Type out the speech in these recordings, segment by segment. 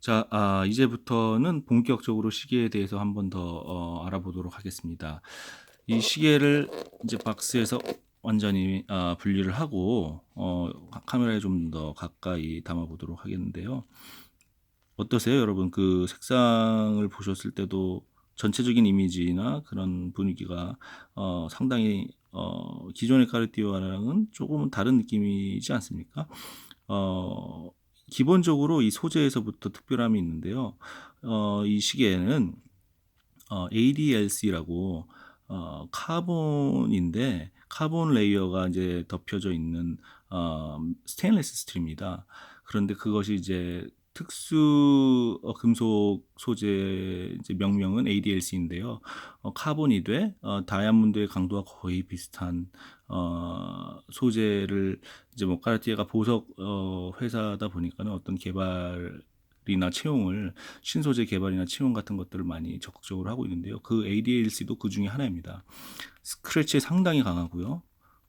자, 이제부터는 본격적으로 시계에 대해서 한번 더 알아보도록 하겠습니다. 이 시계를 이제 박스에서 완전히 분리를 하고 카메라에 좀 더 가까이 담아 보도록 하겠는데요. 어떠세요, 여러분? 그 색상을 보셨을 때도 전체적인 이미지나 그런 분위기가 상당히 기존의 까르띠에와랑은 조금은 다른 느낌이지 않습니까? 어 기본적으로 이 소재에서부터 특별함이 있는데요. 이 시계에는 ADLC라고 카본인데 카본 레이어가 이제 덮여져 있는 스테인리스 스틸입니다. 그런데 그것이 이제 특수 금속 소재 이제 명명은 ADLC인데요. 카본이 돼 다이아몬드의 강도와 거의 비슷한 소재를 이제 뭐 까르띠에가 보석 회사다 보니까는 어떤 개발이나 채용을 신소재 개발이나 채용 같은 것들을 많이 적극적으로 하고 있는데요. 그 ADLC도 그 중에 하나입니다. 스크래치에 상당히 강하고요.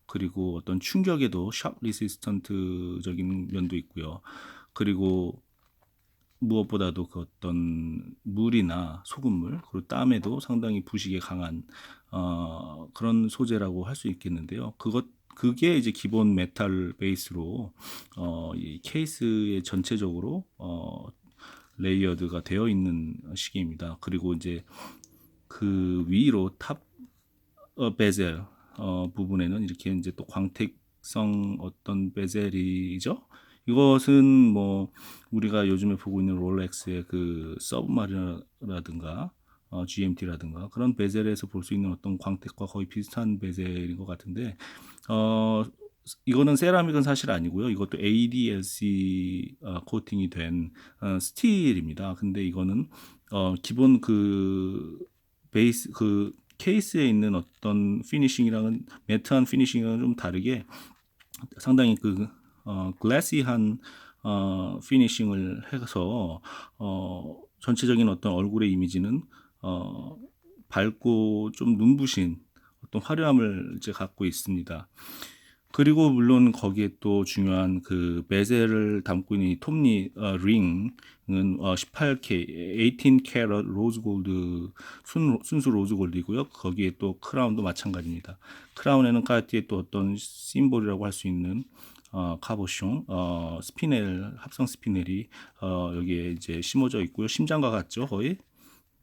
그리고 어떤 충격에도 샵 리시스턴트적인 면도 있고요. 그리고 무엇보다도 그 어떤 물이나 소금물 그리고 땀에도 상당히 부식에 강한 그런 소재라고 할 수 있겠는데요. 그게 이제 기본 메탈 베이스로 이 케이스에 전체적으로 레이어드가 되어 있는 시계입니다. 그리고 이제 그 위로 탑 베젤 부분에는 이렇게 이제 또 광택성 어떤 베젤이죠. 이것은 뭐 우리가 요즘에 보고 있는 롤렉스의 그 서브마리너라든가 GMT라든가 그런 베젤에서 볼 수 있는 어떤 광택과 거의 비슷한 베젤인 것 같은데 어 이거는 세라믹은 사실 아니고요. 이것도 ADLC 코팅이 된 스틸입니다. 근데 이거는 기본 그 베이스 그 케이스에 있는 어떤 피니싱이랑은 매트한 피니싱이랑은 좀 다르게 상당히 그 글래시한 피니싱을 해서 전체적인 어떤 얼굴의 이미지는 어, 밝고 좀 눈부신 어떤 화려함을 이제 갖고 있습니다. 그리고 물론 거기에 또 중요한 그 베젤을 담고 있는 이 톱니 링은 18K, 18캐럿 로즈 골드 순수 로즈 골드이고요. 거기에 또 크라운도 마찬가지입니다. 크라운에는 까르띠에 또 어떤 심볼이라고 할 수 있는 카보숑, 스피넬 합성 스피넬이 여기에 이제 심어져 있고요. 심장과 같죠, 거의.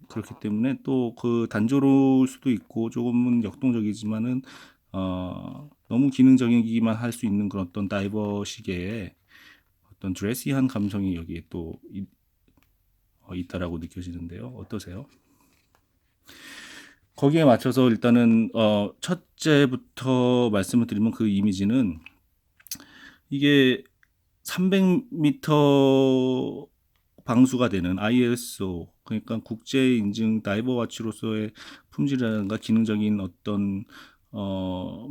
그렇기 때문에 또 그 단조로울 수도 있고 조금은 역동적이지만은 너무 기능적이기만 할 수 있는 그런 어떤 다이버 시계의 어떤 드레시한 감성이 여기에 또 있다라고 느껴지는데요. 어떠세요? 거기에 맞춰서 일단은 첫째부터 말씀을 드리면 그 이미지는 이게 300m 방수가 되는 ISO 그러니까 국제 인증 다이버 와치로서의 품질이라든가 기능적인 어떤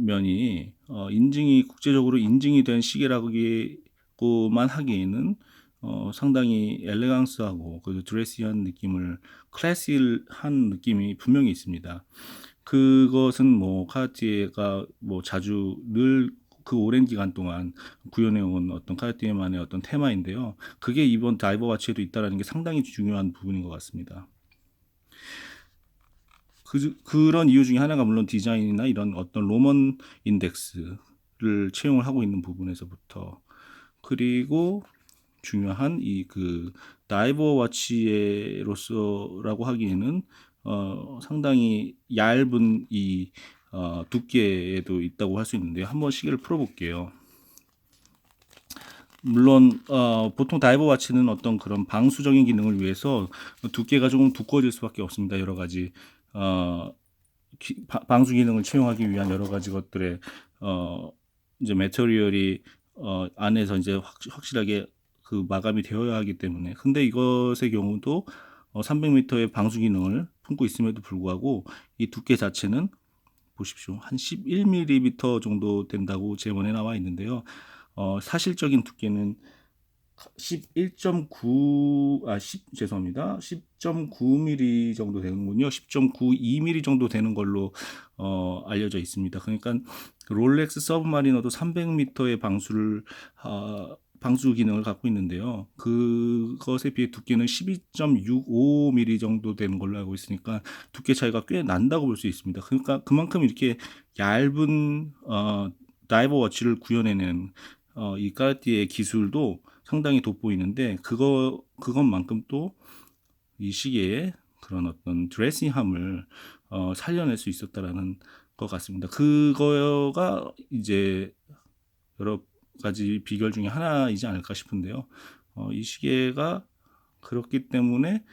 면이 인증이 국제적으로 인증이 된 시계라고만 하기에는 상당히 엘레강스하고 그 드레시한 느낌을 클래시한 느낌이 분명히 있습니다. 그것은 뭐 카르티에가 뭐 자주 늘 그 오랜 기간 동안 구현해온 어떤 카르티에만의 어떤 테마인데요. 그게 이번 다이버 와치에도 있다라는 게 상당히 중요한 부분인 것 같습니다. 그런 이유 중에 하나가 물론 디자인이나 이런 어떤 로먼 인덱스를 채용을 하고 있는 부분에서부터 그리고 중요한 이 그 다이버 와치로서라고 하기에는 상당히 얇은 이 두께에도 있다고 할 수 있는데요. 한번 시계를 풀어볼게요. 물론 보통 다이버 와치는 어떤 그런 방수적인 기능을 위해서 두께가 조금 두꺼워질 수밖에 없습니다. 여러 가지 어, 방수 기능을 채용하기 위한 여러 가지 것들의 이제 매터리얼이 안에서 이제 확실하게 그 마감이 되어야 하기 때문에 근데 이것의 경우도 300m의 방수 기능을 품고 있음에도 불구하고 이 두께 자체는 보십시오. 한 11mm 정도 된다고 제본에 나와 있는데요. 사실적인 두께는 11.9, 10, 죄송합니다. 10.9mm 정도 되는군요. 10.92mm 정도 되는 걸로 알려져 있습니다. 그러니까 롤렉스 서브마리너도 300m의 방수를 방수 기능을 갖고 있는데요. 그것에 비해 두께는 12.65mm 정도 되는 걸로 알고 있으니까 두께 차이가 꽤 난다고 볼 수 있습니다. 그러니까 그만큼 이렇게 얇은 다이버 워치를 구현해낸 이 까르띠에의 기술도 상당히 돋보이는데 그것만큼 또 이 시계의 그런 어떤 드레시함을 살려낼 수 있었다라는 것 같습니다. 그거가 이제 여러 가지 비결 중에 하나이지 않을까 싶은데요. 이 시계가 그렇기 때문에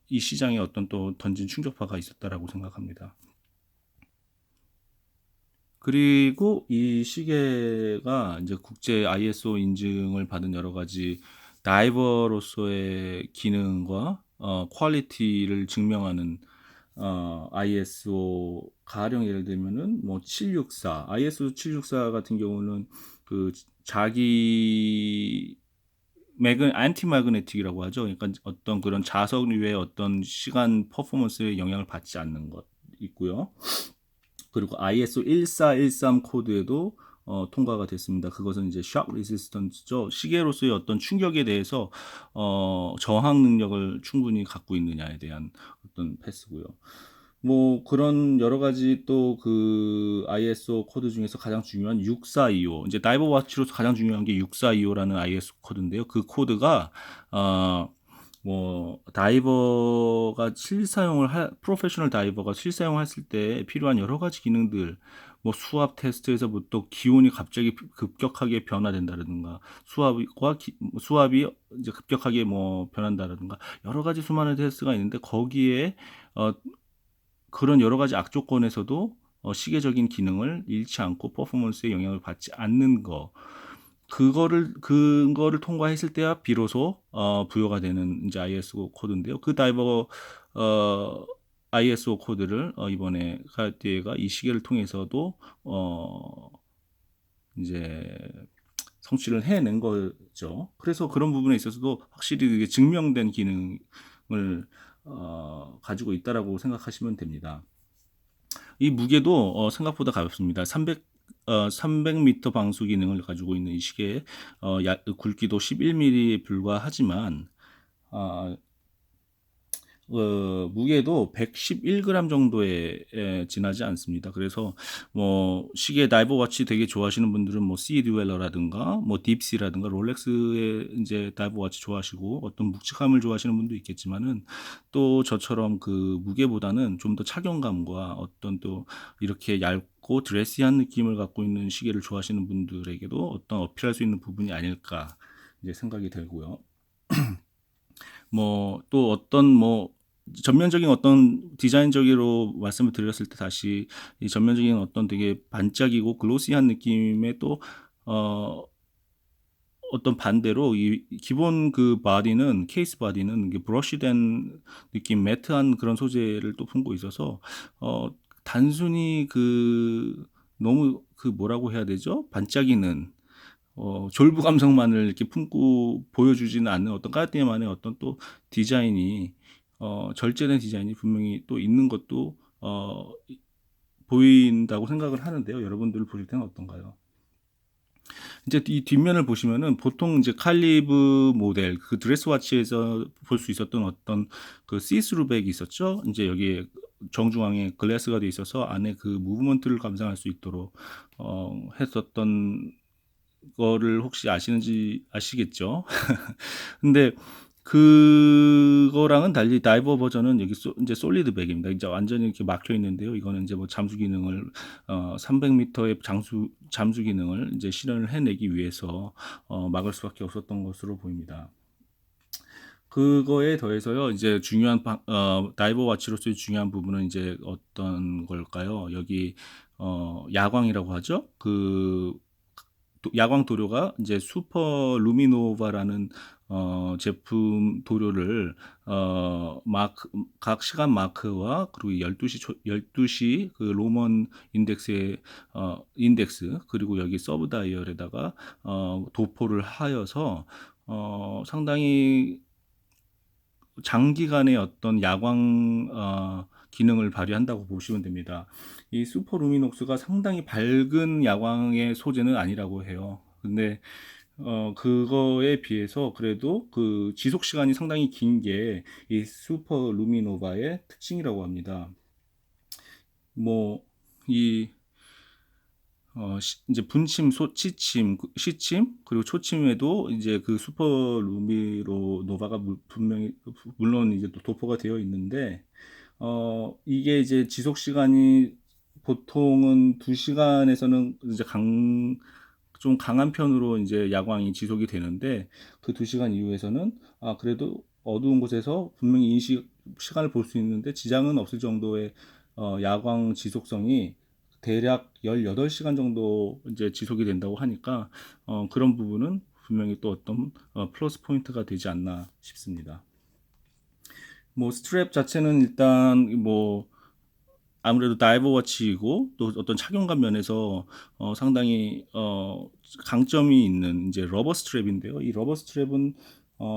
이 시장에 어떤 또 던진 충격파가 있었다라고 생각합니다. 그리고 이 시계가 이제 국제 ISO 인증을 받은 여러 가지 다이버로서의 기능과 퀄리티를 증명하는 ISO 가령 예를 들면은 뭐 764, ISO 764 같은 경우는 그 자기 안티 마그네틱이라고 하죠. 그러니까 어떤 그런 자석류의 어떤 시간 퍼포먼스에 영향을 받지 않는 것 있고요. 그리고 ISO 1413 코드에도 통과가 됐습니다. 그것은 이제 shock resistance죠. 시계로서의 어떤 충격에 대해서 저항 능력을 충분히 갖고 있느냐에 대한 어떤 패스고요. 뭐 그런 여러 가지 또 그 ISO 코드 중에서 가장 중요한 6425, 이제 다이버 워치로서 가장 중요한 게 6425라는 ISO 코드인데요. 그 코드가 뭐 다이버가 프로페셔널 다이버가 실사용했을 때 필요한 여러 가지 기능들, 뭐 수압 테스트에서부터 기온이 갑자기 급격하게 변화된다든가 수압이 이제 급격하게 뭐 변한다든가 여러 가지 수많은 테스트가 있는데 거기에 어, 그런 여러 가지 악조건에서도 시계적인 기능을 잃지 않고 퍼포먼스에 영향을 받지 않는 거, 그거를 통과했을 때야 비로소 부여가 되는 이제 ISO 코드인데요. 그 다이버 ISO 코드를 이번에 카르티에가 이 시계를 통해서도 이제 성취를 해낸 거죠. 그래서 그런 부분에 있어서도 확실히 그게 증명된 기능을 가지고 있다라고 생각하시면 됩니다. 이 무게도 생각보다 가볍습니다. 300m 방수 기능을 가지고 있는 이 시계, 굵기도 11mm에 불과하지만 무게도 111g 정도에 지나지 않습니다. 그래서 뭐 시계 다이버 워치 되게 좋아하시는 분들은 뭐 시듀웰러라든가 뭐 딥시라든가 롤렉스의 이제 다이버 워치 좋아하시고 어떤 묵직함을 좋아하시는 분도 있겠지만은 또 저처럼 그 무게보다는 좀 더 착용감과 어떤 또 이렇게 얇고 드레시한 느낌을 갖고 있는 시계를 좋아하시는 분들에게도 어떤 어필할 수 있는 부분이 아닐까 이제 생각이 들고요. 뭐 또 어떤 뭐 전면적인 어떤 디자인적으로 말씀을 드렸을 때 다시 이 전면적인 어떤 되게 반짝이고 글로시한 느낌의 또 어떤 반대로 이 기본 그 바디는 케이스 바디는 이게 브러쉬된 느낌 매트한 그런 소재를 또 품고 있어서 단순히 그 너무 그 뭐라고 해야 되죠? 반짝이는 졸부 감성만을 이렇게 품고 보여주지는 않는 어떤 까르띠에만의 어떤 또 디자인이 절제된 디자인이 분명히 또 있는 것도 보인다고 생각을 하는데요. 여러분들 보실 때는 어떤가요? 이제 이 뒷면을 보시면은 보통 이제 칼리브 모델 그 드레스와치에서 볼 수 있었던 어떤 그 시스루 백이 있었죠. 이제 여기에 정중앙에 글래스가 돼 있어서 안에 그 무브먼트를 감상할 수 있도록 했었던 거를 혹시 아시겠죠? 근데 그거랑은 달리 다이버 버전은 여기 이제 솔리드 백입니다. 이제 완전히 이렇게 막혀 있는데요. 이거는 이제 뭐 잠수 기능을 300m의 잠수 기능을 이제 실현을 해내기 위해서 막을 수밖에 없었던 것으로 보입니다. 그거에 더해서요, 이제 다이버 와치로서의 중요한 부분은 이제 어떤 걸까요? 여기 야광이라고 하죠. 그 야광 도료가 이제 슈퍼 루미노바라는 제품 도료를 각 시간 마크와 그리고 12시 그 로먼 인덱스의 인덱스, 그리고 여기 서브 다이얼에다가 도포를 하여서 상당히 장기간의 어떤 야광 기능을 발휘한다고 보시면 됩니다. 이 슈퍼루미녹스가 상당히 밝은 야광의 소재는 아니라고 해요. 근데 그거에 비해서 그래도 그 지속 시간이 상당히 긴 게 이 슈퍼 루미노바의 특징이라고 합니다. 뭐, 이, 이제 분침, 치침, 시침, 그리고 초침에도 이제 그 슈퍼 루미로 노바가 분명히, 물론 이제 또 도포가 되어 있는데, 이게 이제 지속 시간이 보통은 2시간에서는 이제 좀 강한 편으로 이제 야광이 지속이 되는데, 그 2시간 이후에서는 그래도 어두운 곳에서 분명히 시간을 볼 수 있는데 지장은 없을 정도의 야광 지속성이 대략 18시간 정도 이제 지속이 된다고 하니까 그런 부분은 분명히 또 어떤 플러스 포인트가 되지 않나 싶습니다. 뭐 스트랩 자체는 일단 뭐 아무래도 다이버 워치이고 또 어떤 착용감 면에서 상당히 강점이 있는 이제 러버 스트랩인데요. 이 러버 스트랩은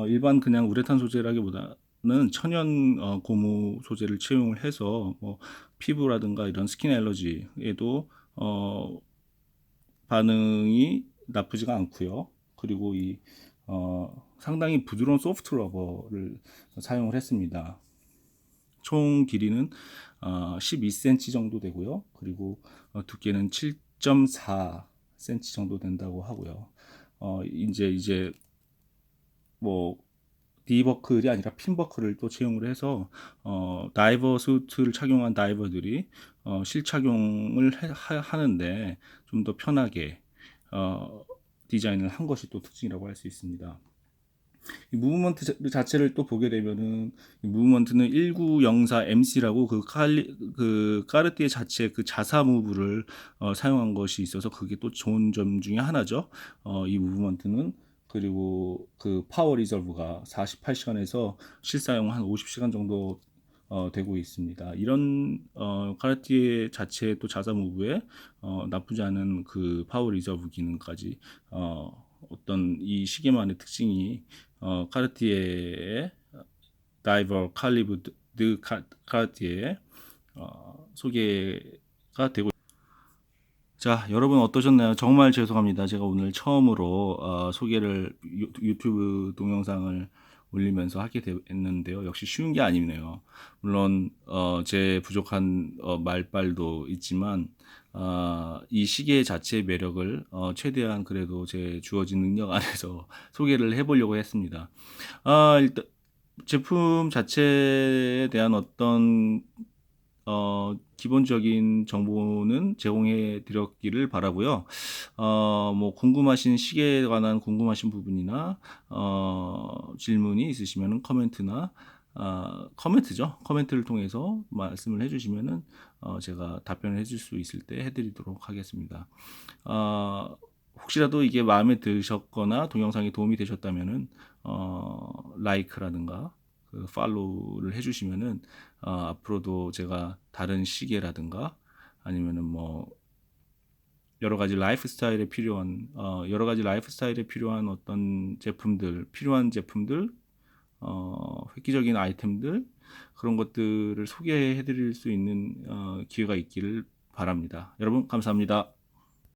일반 그냥 우레탄 소재라기보다는 천연 고무 소재를 채용을 해서 뭐 피부라든가 이런 스킨 알러지에도 반응이 나쁘지가 않고요. 그리고 이 상당히 부드러운 소프트 러버를 사용을 했습니다. 총 길이는 12cm 정도 되고요. 그리고 두께는 7.4cm 정도 된다고 하고요. 이제 뭐 디버클이 아니라 핀버클을 또 채용을 해서 다이버 수트를 착용한 다이버들이 실착용을 하는데 좀 더 편하게 디자인을 한 것이 또 특징이라고 할 수 있습니다. 이 무브먼트 자체를 또 보게 되면은 이 무브먼트는 1904 MC라고 그 까르띠에 자체 그 자사 무브를 사용한 것이 있어서 그게 또 좋은 점 중에 하나죠. 이 무브먼트는 그리고 그 파워 리저브가 48시간에서 실사용 한 50시간 정도 되고 있습니다. 이런 까르띠에 자체 또 자사 무브에 나쁘지 않은 그 파워 리저브 기능까지 어떤 이 시계만의 특징이 카르티에의 다이버 칼리브 드 카르티에 소개가 되고. 자, 여러분 어떠셨나요? 정말 죄송합니다. 제가 오늘 처음으로 소개를 유튜브 동영상을 올리면서 하게 됐는데요. 역시 쉬운 게 아니네요. 물론 제 부족한 말빨도 있지만 이 시계 자체의 매력을 최대한 그래도 제 주어진 능력 안에서 소개를 해보려고 했습니다. 일단 제품 자체에 대한 어떤 기본적인 정보는 제공해 드렸기를 바라고요. 뭐 궁금하신 시계에 관한 궁금하신 부분이나 질문이 있으시면 코멘트나 코멘트죠. 코멘트를 통해서 말씀을 해주시면은 제가 답변을 해줄 수 있을 때 해드리도록 하겠습니다. 혹시라도 이게 마음에 드셨거나 동영상이 도움이 되셨다면은 라이크라든가 그 팔로우를 해주시면은 앞으로도 제가 다른 시계라든가 아니면은 뭐 여러 가지 라이프 스타일에 필요한 어떤 필요한 제품들, 획기적인 아이템들 그런 것들을 소개해 드릴 수 있는 기회가 있기를 바랍니다. 여러분 감사합니다.